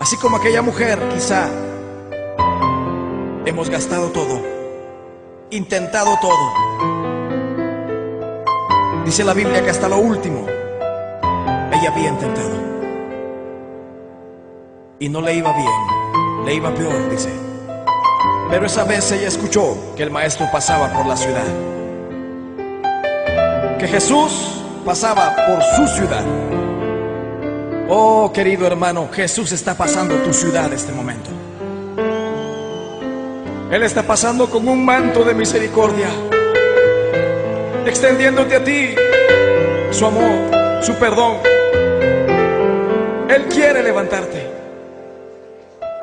Así como aquella mujer, quizá hemos gastado todo, intentado todo. Dice la Biblia que hasta lo último ella había intentado y no le iba bien, le iba peor, dice. Pero esa vez ella escuchó que el maestro pasaba por la ciudad, que Jesús pasaba por su ciudad. Oh, querido hermano, Jesús está pasando tu ciudad este momento. Él está pasando con un manto de misericordia, extendiéndote a ti su amor, su perdón. Él quiere levantarte.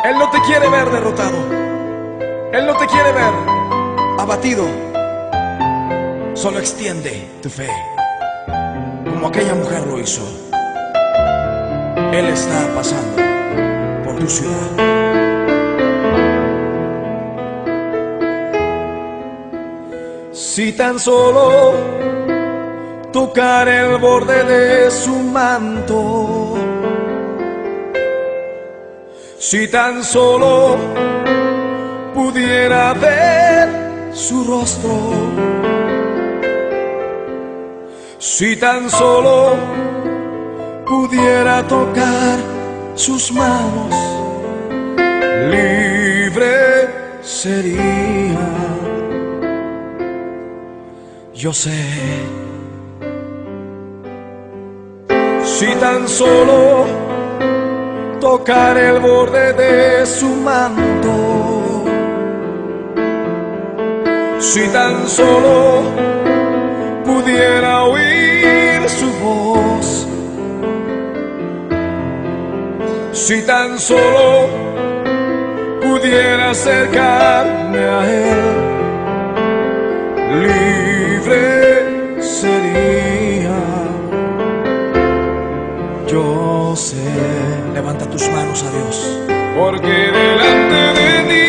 Él no te quiere ver derrotado. Él no te quiere ver abatido. Solo extiende tu fe, como aquella mujer lo hizo. Él está pasando por tu ciudad. Si tan solo tocar el borde de su manto, si tan solo pudiera ver su rostro, si tan solo pudiera tocar sus manos, libre sería. Yo sé, si tan solo tocar el borde de su manto, si tan solo pudiera oír su voz, si tan solo pudiera acercarme a él, libre sería. Yo sé. Levanta tus manos a Dios, porque delante de ti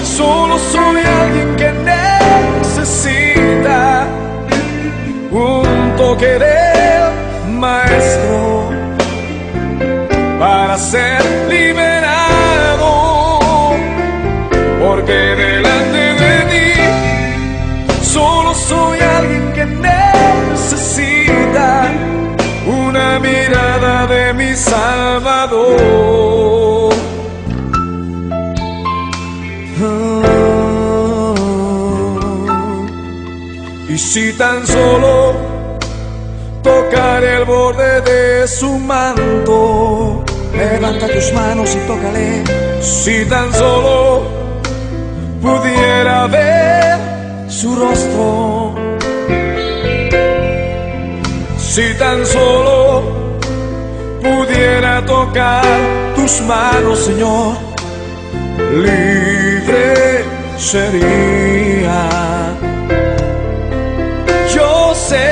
solo soy alguien que necesita un toque del maestro para ser liberado, porque delante de ti solo soy alguien que necesita una mirada de mi Salvador. Y si tan solo tocar el borde de su manto, levanta tus manos y tócale. Si tan solo pudiera ver su rostro, si tan solo pudiera tocar tus manos, Señor, libre sería. Yo sé,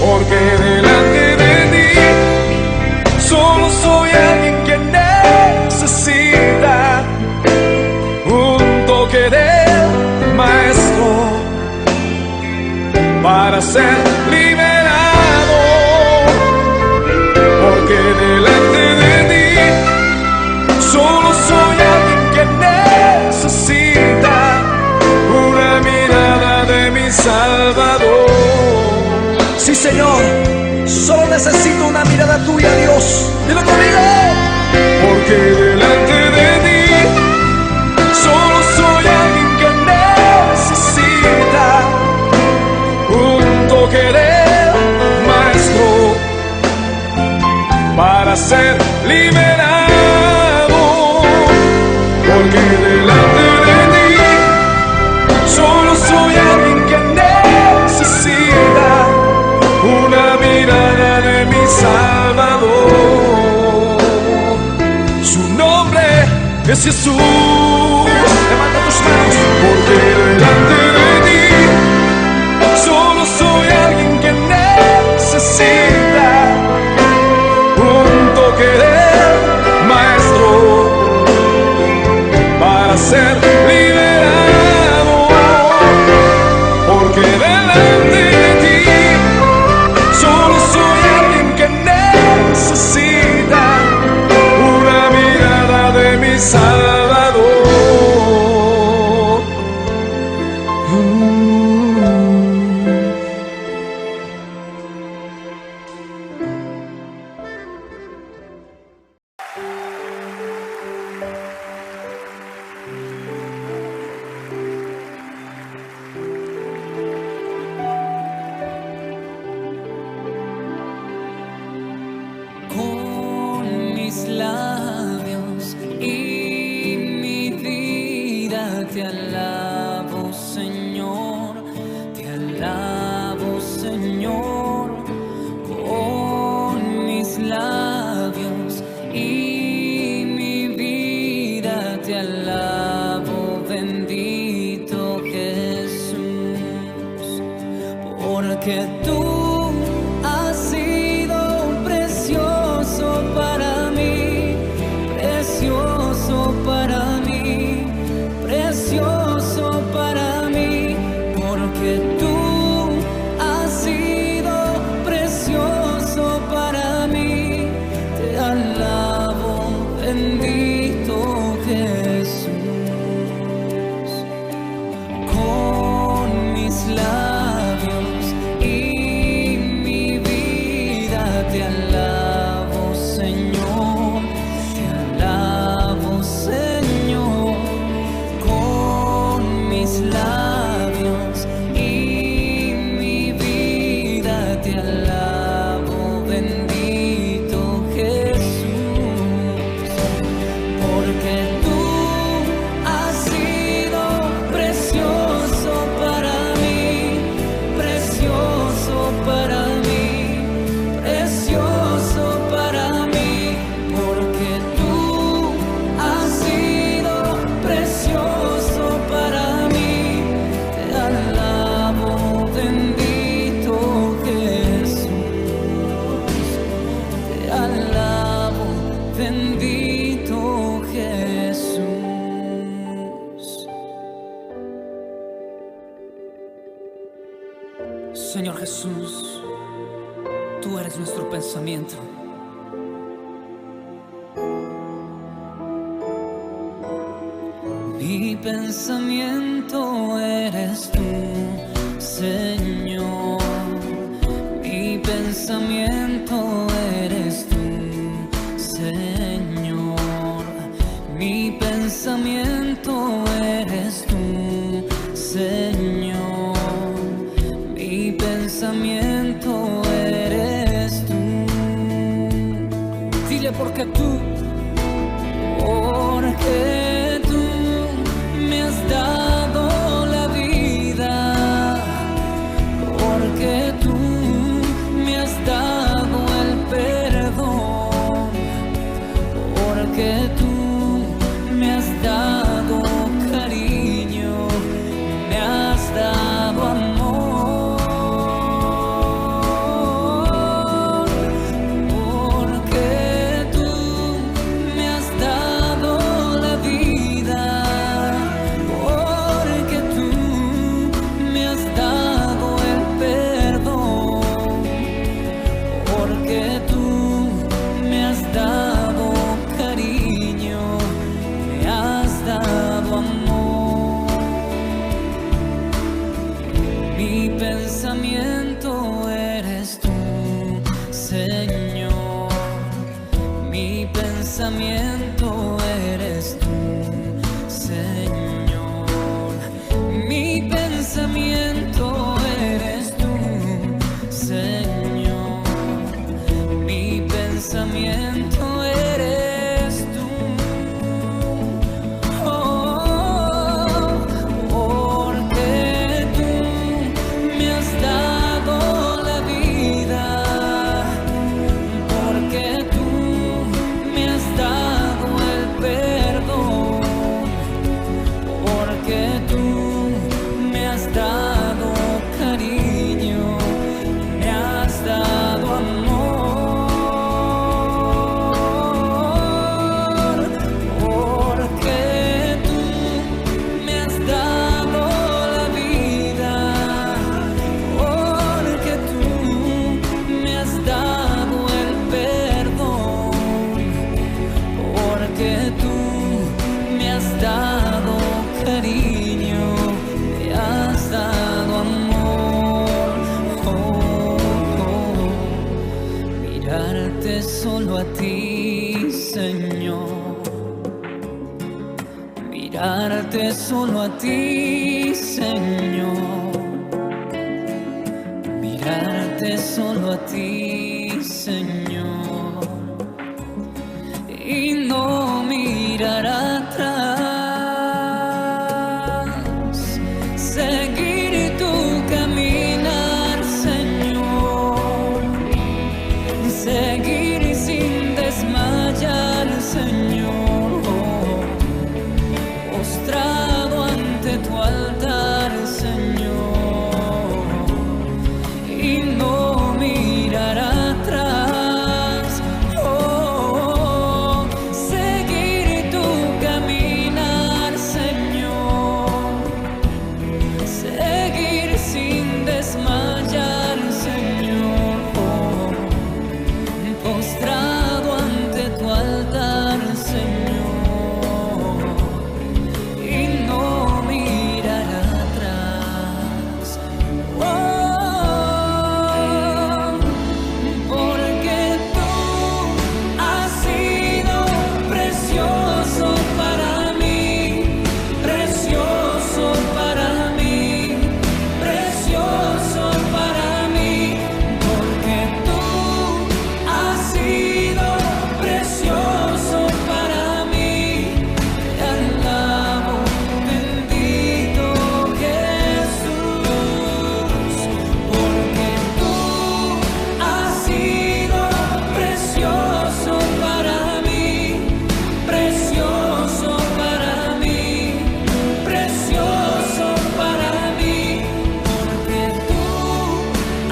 porque delante de ti solo soy alguien que necesita un toque del maestro para ser liberado, porque delante de ti solo soy alguien que necesita una mirada de mi Salvador. Sí, Señor, solo necesito una mirada tuya, Dios. Dilo conmigo. Porque delante de ti solo soy alguien que necesita un toque del maestro para ser liberado, porque delante de ti solo soy alguien que necesita una mirada de mi Salvador. Su nombre es Jesús. Levanta tus manos. Porque delante de ti solo soy alguien que necesita un toque del maestro para ser liberado, porque delante de ti solo soy alguien que necesita Salvador. Con mis labios y mi vida te alabo, Señor, te alabo, Señor. Con mis labios y mi vida te alabo, bendito Jesús, porque tú has sido precioso para mí, precioso para mí, precioso para mí, porque tú has sido precioso para mí. Te alabo, bendito Jesús. Con mis labios y mi vida te alabo, Señor, te alabo, Señor. Con mis labios y mi vida te alabo, bendito Jesús, porque tú has sido precioso para mí, precioso para mí, precioso para mí, porque tú has sido precioso para mí. Te alabo, bendito Jesús, te alabo, bendito Jesús. Señor Jesús, tú eres nuestro pensamiento. Mi pensamiento eres tú, Señor. Mi pensamiento eres tú, Señor. Mi pensamiento eres tú, Señor. Mi pensamiento eres tú. Dile porque tú me has dado la vida, porque tú me has dado el perdón, porque tú me has dado cariño, me has dado amor, porque tú me has dado la vida, porque tú me has dado el perdón, porque tú me has dado cariño, me has dado amor. Mi pensamiento eres tú, Señor. Mi pensamiento eres tú, Señor. Mi pensamiento eres tú, Señor. Mi pensamiento eres tú. Oh, porque tú me has dado la vida, porque tú me has dado el mirarte solo a ti, Señor, mirarte solo a ti, Señor, y no mirar atrás, seguir tu caminar, Señor, seguir sin desmayar, Señor, postrado ante tu altar, Señor, y no mirar atrás, seguir tu caminar, Señor, seguir sin desmayar, Señor, postrado ante tu altar, Señor, y no mirar atrás. Porque tú has sido precioso para mí, precioso para mí, precioso para mí. Porque tú has sido precioso para mí. Te alabo, bendito Jesús. Porque tú has sido precioso para mí, precioso para mí, precioso para mí. Porque tú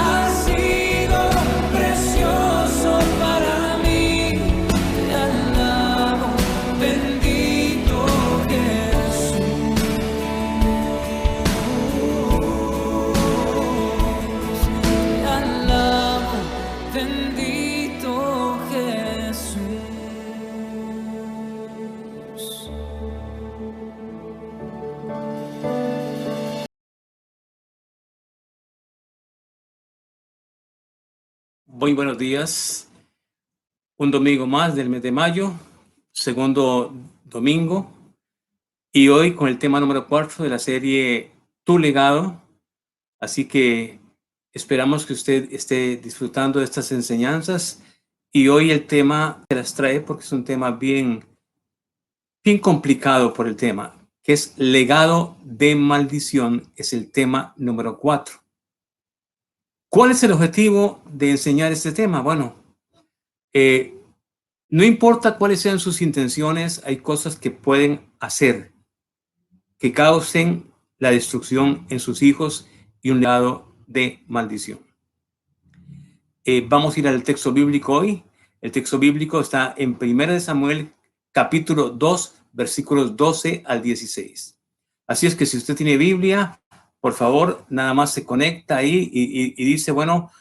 has sido precioso para mí. Te alabo, bendito Jesús. Te alabo, bendito Jesús. Muy buenos días. Un domingo más del mes de mayo, segundo domingo, y hoy con el tema número 4 de la serie Tu legado. Así que esperamos que usted esté disfrutando de estas enseñanzas, y hoy el tema se las trae porque es un tema bien complicado por el tema, que es legado de maldición, es el tema número 4. ¿Cuál es el objetivo de enseñar este tema? Bueno, no importa cuáles sean sus intenciones, hay cosas que pueden hacer que causen la destrucción en sus hijos y un legado de maldición. Vamos a ir al texto bíblico hoy. El texto bíblico está en 1 Samuel, capítulo 2, versículos 12 al 16. Así es que si usted tiene Biblia, por favor, nada más se conecta ahí y dice, bueno,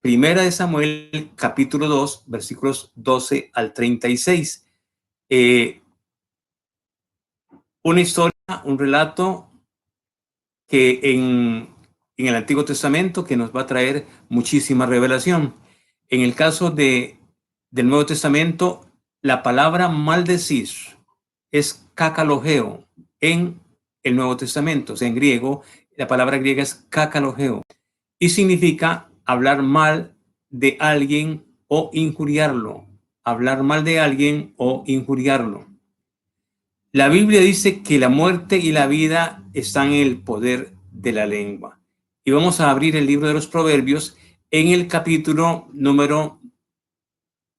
1 Samuel, capítulo 2, versículos 12 al 36. Una historia, un relato que en el Antiguo Testamento que nos va a traer muchísima revelación. En el caso del Nuevo Testamento, la palabra maldecir es kakalogeo en el Nuevo Testamento. O sea, en griego, la palabra griega es kakalogeo y significa hablar mal de alguien o injuriarlo. Hablar mal de alguien o injuriarlo. La Biblia dice que la muerte y la vida están en el poder de la lengua. Y vamos a abrir el libro de los Proverbios en el capítulo número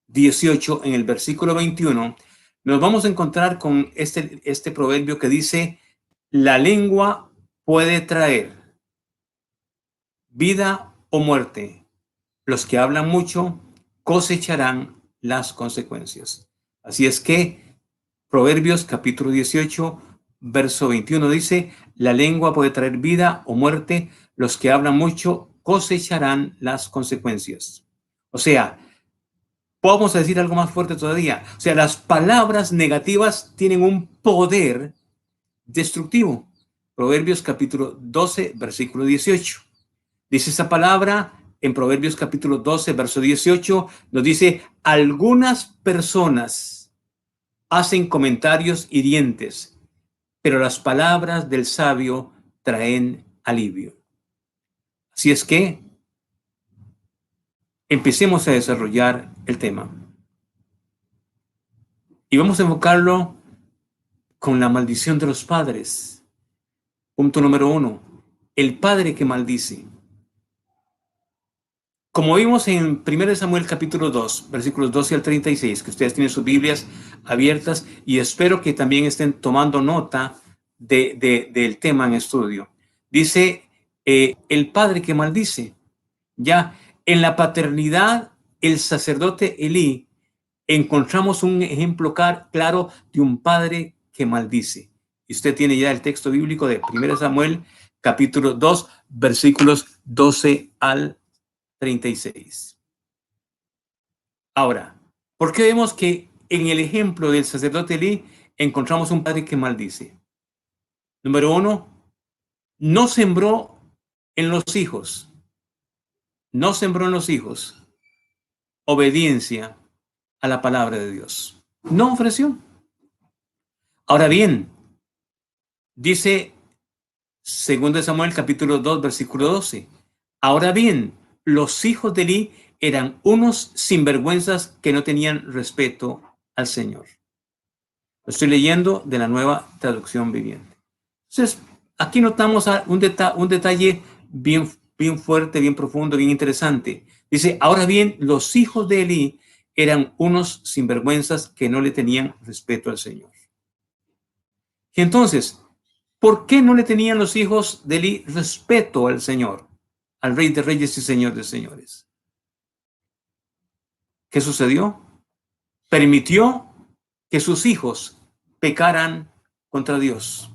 18, en el versículo 21. Nos vamos a encontrar con este proverbio que dice: la lengua puede traer vida o muerte. Los que hablan mucho cosecharán las consecuencias. Así es que Proverbios capítulo 18, verso 21 dice: la lengua puede traer vida o muerte. Los que hablan mucho cosecharán las consecuencias. O sea, podemos decir algo más fuerte todavía. O sea, las palabras negativas tienen un poder destructivo. Proverbios capítulo 12, versículo 18. Dice esa palabra en Proverbios capítulo 12, verso 18, nos dice: algunas personas hacen comentarios hirientes, pero las palabras del sabio traen alivio. Así es que empecemos a desarrollar el tema. Y vamos a enfocarlo con la maldición de los padres. Punto número 1. El padre que maldice. Como vimos en 1 Samuel capítulo 2, versículos 12 al 36, que ustedes tienen sus Biblias abiertas y espero que también estén tomando nota del tema en estudio. Dice, el padre que maldice. Ya en la paternidad, el sacerdote Elí, encontramos un ejemplo claro de un padre que maldice. Y usted tiene ya el texto bíblico de 1 Samuel capítulo 2, versículos 12 al 36. Ahora, ¿por qué vemos que en el ejemplo del sacerdote Elí encontramos un padre que maldice? Número 1, no sembró en los hijos obediencia a la palabra de Dios. No ofreció. Ahora bien, dice 2 Samuel capítulo 2, versículo 12. Ahora bien, los hijos de Elí eran unos sinvergüenzas que no tenían respeto al Señor. Lo estoy leyendo de la Nueva Traducción Viviente. Entonces, aquí notamos un detalle bien fuerte, bien profundo, bien interesante. Dice, ahora bien, los hijos de Elí eran unos sinvergüenzas que no le tenían respeto al Señor. Y entonces, ¿por qué no le tenían los hijos de Elí respeto al Señor, al Rey de Reyes y Señor de Señores? ¿Qué sucedió? Permitió que sus hijos pecaran contra Dios.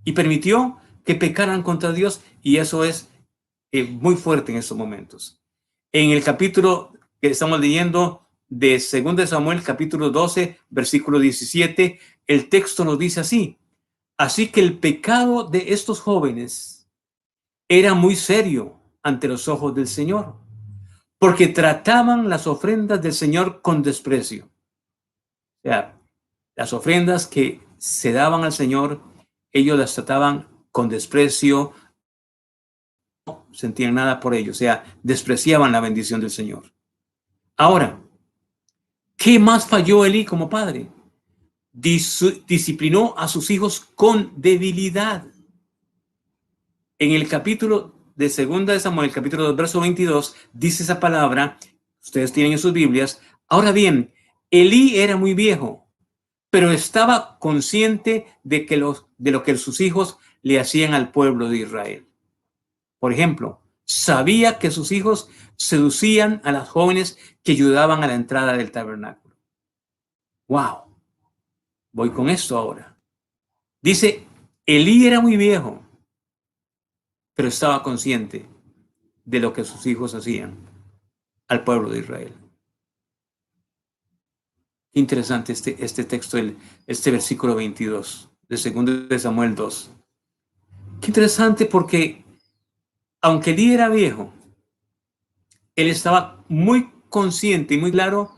Y permitió que pecaran contra Dios, y eso es muy fuerte en estos momentos. En el capítulo que estamos leyendo de 2 Samuel, capítulo 12, versículo 17, el texto nos dice así: así que el pecado de estos jóvenes era muy serio ante los ojos del Señor, porque trataban las ofrendas del Señor con desprecio. O sea, las ofrendas que se daban al Señor, ellos las trataban con desprecio, no sentían nada por ello, o sea, despreciaban la bendición del Señor. Ahora, ¿qué más falló Elí como padre? Disciplinó a sus hijos con debilidad. En el capítulo de 2 Samuel, capítulo 2, verso 22, dice esa palabra, ustedes tienen en sus Biblias. Ahora bien, Elí era muy viejo, pero estaba consciente de lo que sus hijos le hacían al pueblo de Israel. Por ejemplo, sabía que sus hijos seducían a las jóvenes que ayudaban a la entrada del tabernáculo. ¡Wow! Voy con esto ahora. Dice, Elí era muy viejo, pero estaba consciente de lo que sus hijos hacían al pueblo de Israel. Interesante este texto, este versículo 22 de 2 Samuel 2. Qué interesante, porque aunque Elí era viejo, él estaba muy consciente y muy claro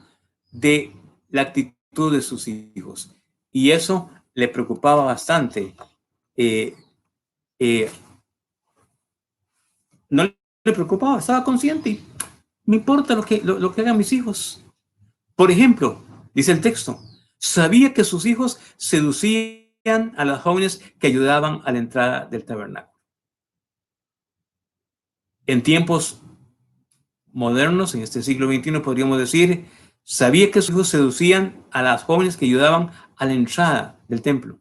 de la actitud de sus hijos. Y eso le preocupaba bastante. No le preocupaba, estaba consciente. Me importa lo que hagan mis hijos. Por ejemplo, dice el texto, sabía que sus hijos seducían a las jóvenes que ayudaban a la entrada del tabernáculo. En tiempos modernos, en este siglo XXI, podríamos decir, sabía que sus hijos seducían a las jóvenes que ayudaban a la entrada del templo.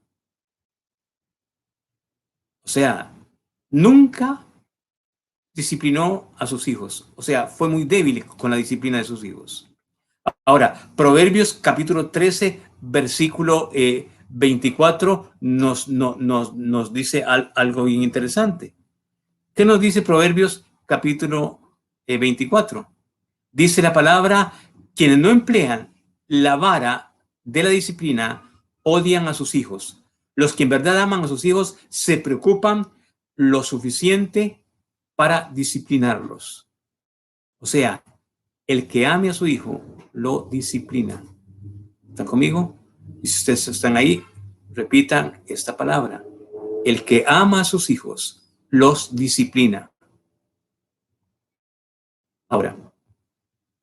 O sea, nunca disciplinó a sus hijos. O sea, fue muy débil con la disciplina de sus hijos. Ahora, Proverbios capítulo 13, versículo 24 nos dice algo bien interesante. ¿Qué nos dice Proverbios capítulo 24? Dice la palabra, quienes no emplean la vara de la disciplina odian a sus hijos. Los que en verdad aman a sus hijos se preocupan lo suficiente para disciplinarlos. O sea, el que ame a su hijo lo disciplina. ¿Están conmigo? Y si ustedes están ahí, Repitan esta palabra. El que ama a sus hijos los disciplina. Ahora,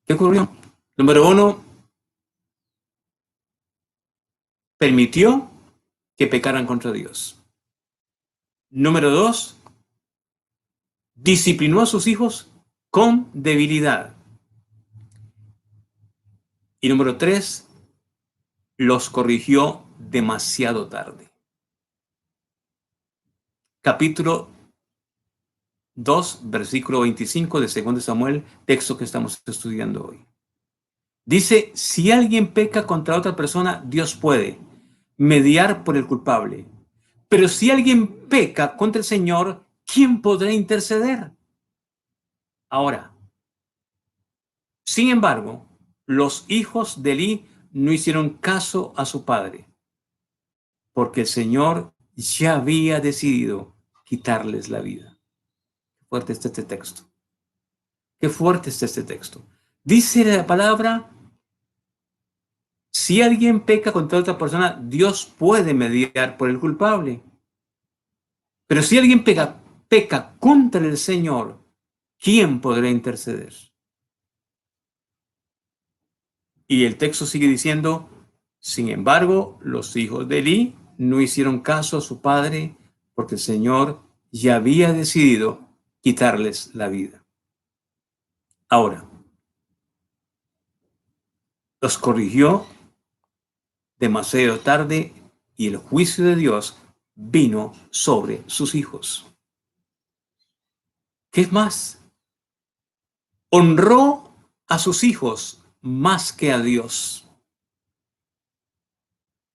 ¿qué ocurrió? Número 1, permitió que pecaran contra Dios. Número 2, disciplinó a sus hijos con debilidad. Y número 3, los corrigió demasiado tarde. Capítulo 2, versículo 25 de 2 Samuel, texto que estamos estudiando hoy. Dice, si alguien peca contra otra persona, Dios puede mediar por el culpable. Pero si alguien peca contra el Señor, ¿quién podrá interceder? Ahora, sin embargo, los hijos de Elí no hicieron caso a su padre, porque el Señor ya había decidido quitarles la vida. Qué fuerte está este texto. Qué fuerte está este texto. Dice la palabra, si alguien peca contra otra persona, Dios puede mediar por el culpable. Pero si alguien peca contra el Señor, ¿quién podrá interceder? Y el texto sigue diciendo, sin embargo, los hijos de Elí no hicieron caso a su padre porque el Señor ya había decidido quitarles la vida. Ahora, los corrigió demasiado tarde y el juicio de Dios vino sobre sus hijos. ¿Qué es más? Honró a sus hijos más que a Dios.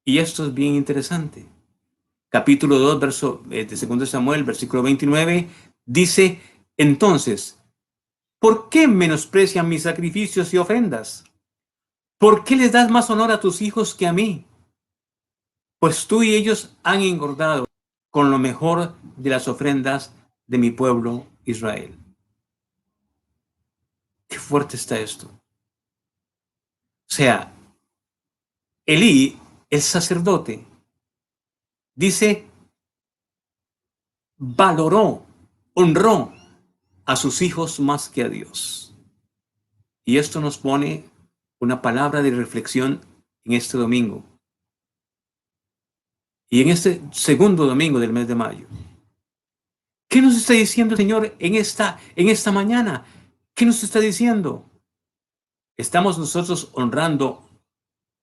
Y esto es bien interesante. Capítulo 2, verso de 2 Samuel, versículo 29, dice, entonces, ¿por qué menosprecian mis sacrificios y ofrendas? ¿Por qué les das más honor a tus hijos que a mí? Pues tú y ellos han engordado con lo mejor de las ofrendas de mi pueblo Israel. Qué fuerte está esto. O sea, Elí, el sacerdote, dice, valoró, honró a sus hijos más que a Dios. Y esto nos pone una palabra de reflexión en este domingo. Y en este segundo domingo del mes de mayo. ¿Qué nos está diciendo el Señor en esta mañana? ¿Qué nos está diciendo? ¿Estamos nosotros honrando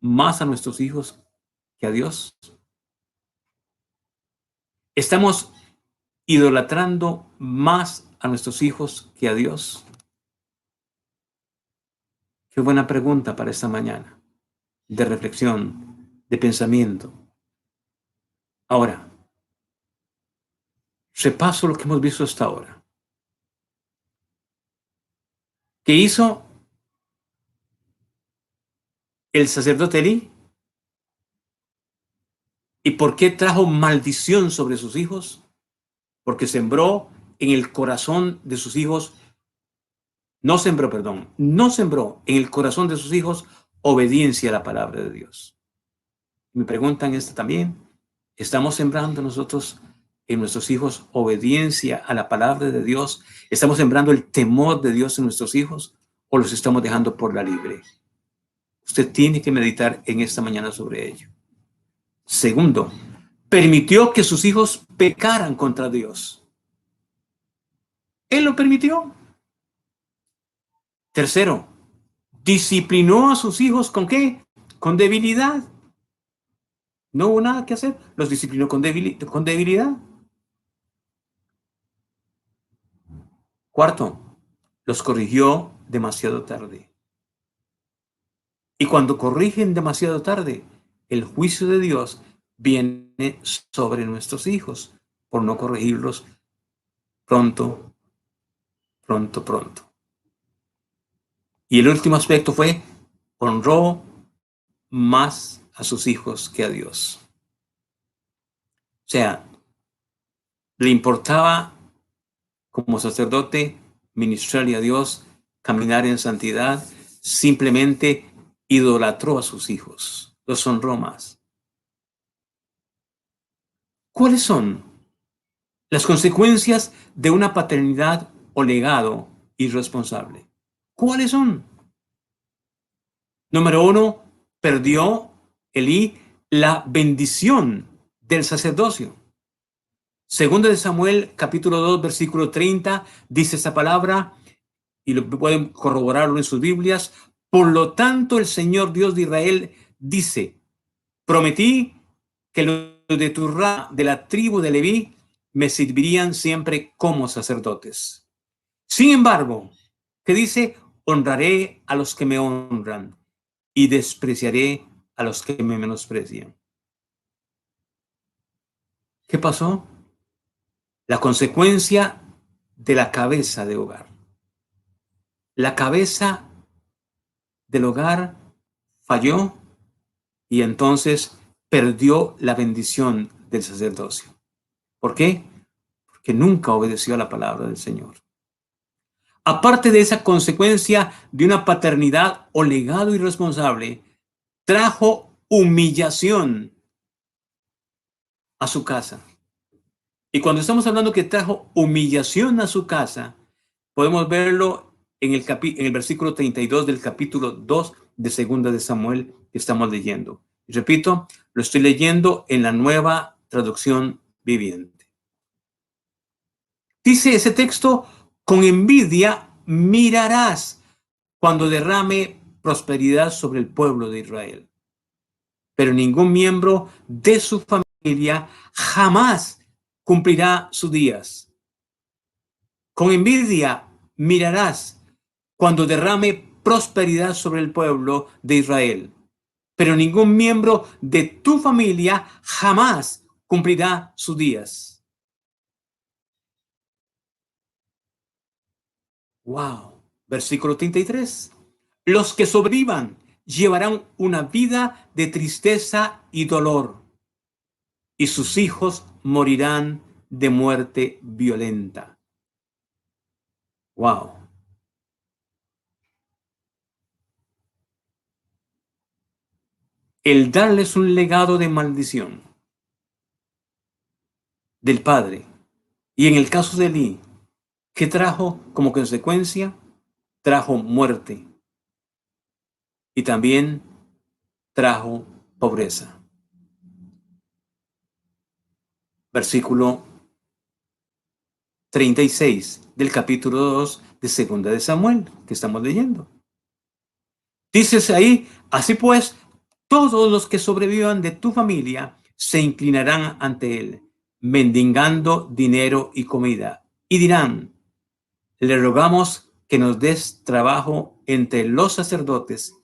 más a nuestros hijos que a Dios? ¿Estamos idolatrando más a nuestros hijos que a Dios? Qué buena pregunta para esta mañana, de reflexión, de pensamiento. Ahora, repaso lo que hemos visto hasta ahora. ¿Qué hizo el sacerdote Elí? ¿Y por qué trajo maldición sobre sus hijos? Porque sembró en el corazón de sus hijos, no sembró en el corazón de sus hijos obediencia a la palabra de Dios. Me preguntan esto también, ¿estamos sembrando nosotros en nuestros hijos obediencia a la palabra de Dios? ¿Estamos sembrando el temor de Dios en nuestros hijos o los estamos dejando por la libre? Usted tiene que meditar en esta mañana sobre ello. Segundo, permitió que sus hijos pecaran contra Dios. Él lo permitió. Tercero, disciplinó a sus hijos ¿con qué? Con debilidad. No hubo nada que hacer. Los disciplinó con debilidad. Cuarto, los corrigió demasiado tarde. Y cuando corrigen demasiado tarde, el juicio de Dios viene sobre nuestros hijos por no corregirlos pronto. Y el último aspecto fue, honró más a sus hijos que a Dios. O sea, le importaba como sacerdote ministrarle a Dios, caminar en santidad, simplemente idolatró a sus hijos, los honró más. ¿Cuáles son las consecuencias de una paternidad o legado irresponsable? ¿Cuáles son? Número uno, perdió Elí la bendición del sacerdocio. Segundo de Samuel, capítulo 2, versículo 30, dice esta palabra, y lo pueden corroborarlo en sus Biblias. Por lo tanto, el Señor Dios de Israel dice, prometí que los de tu rama, de la tribu de Leví, me servirían siempre como sacerdotes. Sin embargo, ¿qué dice? Honraré a los que me honran y despreciaré a los que me menosprecian. ¿Qué pasó? La consecuencia de la cabeza de hogar. La cabeza del hogar falló y entonces perdió la bendición del sacerdocio. ¿Por qué? Porque nunca obedeció a la palabra del Señor. Aparte de esa consecuencia de una paternidad o legado irresponsable, trajo humillación a su casa. Y cuando estamos hablando que trajo humillación a su casa, podemos verlo en el versículo 32 del capítulo 2 de Segunda de Samuel que estamos leyendo. Y repito, lo estoy leyendo en la Nueva Traducción Viviente. Dice ese texto, con envidia mirarás cuando derrame prosperidad sobre el pueblo de Israel. Pero ningún miembro de su familia jamás cumplirá sus días. Con envidia mirarás cuando derrame prosperidad sobre el pueblo de Israel. Pero ningún miembro de tu familia jamás cumplirá sus días. Wow. Versículo 33. Los que sobrevivan llevarán una vida de tristeza y dolor, y sus hijos morirán de muerte violenta. Wow. El darles un legado de maldición del padre. Y en el caso de Elí, ¿qué trajo como consecuencia? Trajo muerte. Y también trajo pobreza. Versículo 36 del capítulo 2 de Segunda de Samuel, que estamos leyendo. Dices ahí, así pues, todos los que sobrevivan de tu familia se inclinarán ante él, mendigando dinero y comida, y dirán, le rogamos que nos des trabajo entre los sacerdotes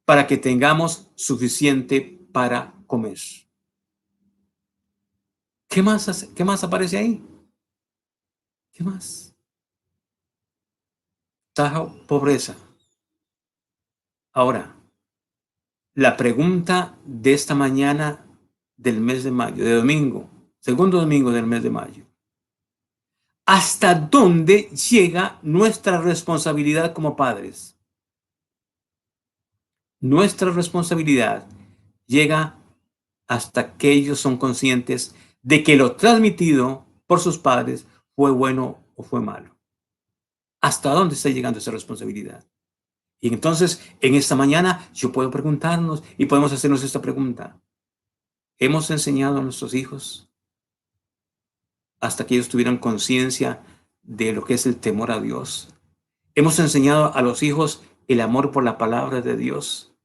para que tengamos suficiente para comer. ¿Qué más aparece ahí? ¿Qué más? Trajo pobreza. Ahora, la pregunta de esta mañana del mes de mayo, de domingo, segundo domingo del mes de mayo. ¿Hasta dónde llega nuestra responsabilidad como padres? Nuestra responsabilidad llega hasta que ellos son conscientes de que lo transmitido por sus padres fue bueno o fue malo. ¿Hasta dónde está llegando esa responsabilidad? Y entonces, en esta mañana, yo puedo preguntarnos y podemos hacernos esta pregunta. ¿Hemos enseñado a nuestros hijos hasta que ellos tuvieran conciencia de lo que es el temor a Dios? ¿Hemos enseñado a los hijos el amor por la palabra de Dios?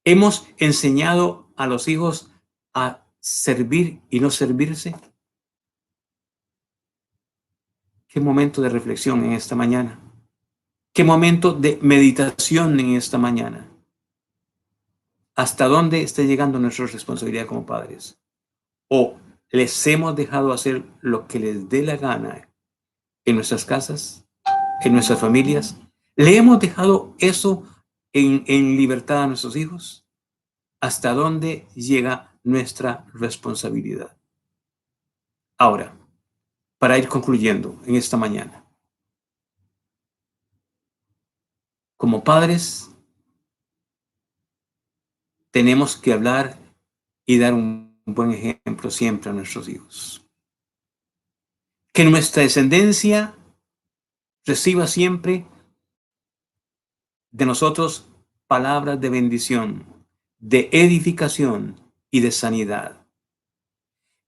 ¿Hemos enseñado a los hijos a servir y no servirse? Qué momento de reflexión en esta mañana. Qué momento de meditación en esta mañana. ¿Hasta dónde está llegando nuestra responsabilidad como padres? ¿O les hemos dejado hacer lo que les dé la gana en nuestras casas, en nuestras familias? ¿Le hemos dejado eso en libertad a nuestros hijos? ¿Hasta dónde llega nuestra responsabilidad? Ahora, para ir concluyendo en esta mañana. Como padres, tenemos que hablar y dar un buen ejemplo siempre a nuestros hijos. Que nuestra descendencia reciba siempre de nosotros palabras de bendición, de edificación y de sanidad.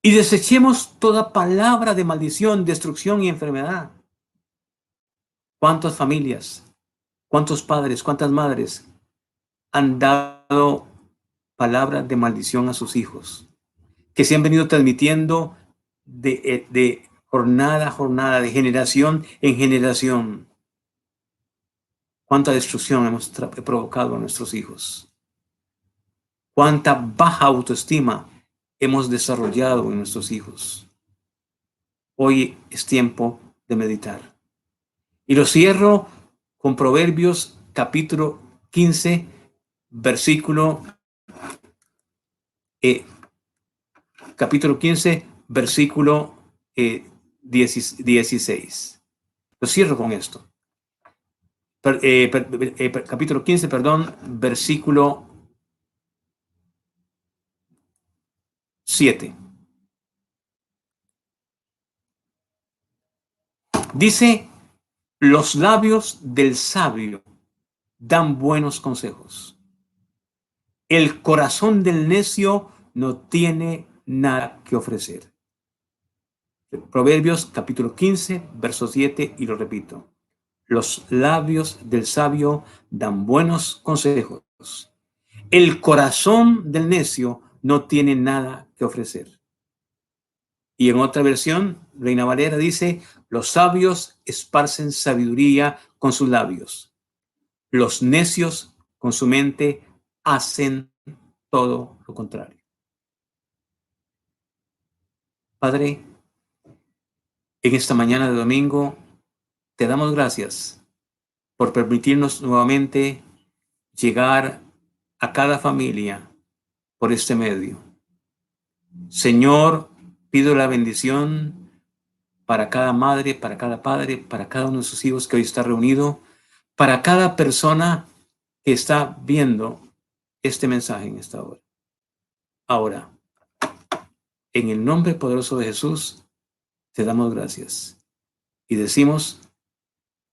Y desechemos toda palabra de maldición, destrucción y enfermedad. ¿Cuántas familias, cuántos padres, cuántas madres han dado palabras de maldición a sus hijos, que se han venido transmitiendo de jornada a jornada, de generación en generación? Cuánta destrucción hemos provocado a nuestros hijos. Cuánta baja autoestima hemos desarrollado en nuestros hijos. Hoy es tiempo de meditar. Y lo cierro con Proverbios capítulo 15, versículo 16. Lo cierro con esto. Capítulo 15, perdón, versículo 7. Dice: los labios del sabio dan buenos consejos. El corazón del necio no tiene nada que ofrecer. Proverbios capítulo 15, verso 7, y lo repito. Los labios del sabio dan buenos consejos. El corazón del necio no tiene nada que ofrecer. Y en otra versión, Reina Valera dice: los sabios esparcen sabiduría con sus labios. Los necios con su mente hacen todo lo contrario. Padre, en esta mañana de domingo te damos gracias por permitirnos nuevamente llegar a cada familia por este medio. Señor, pido la bendición para cada madre, para cada padre, para cada uno de sus hijos que hoy está reunido, para cada persona que está viendo este mensaje en esta hora. Ahora, en el nombre poderoso de Jesús, te damos gracias y decimos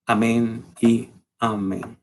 amén y amén.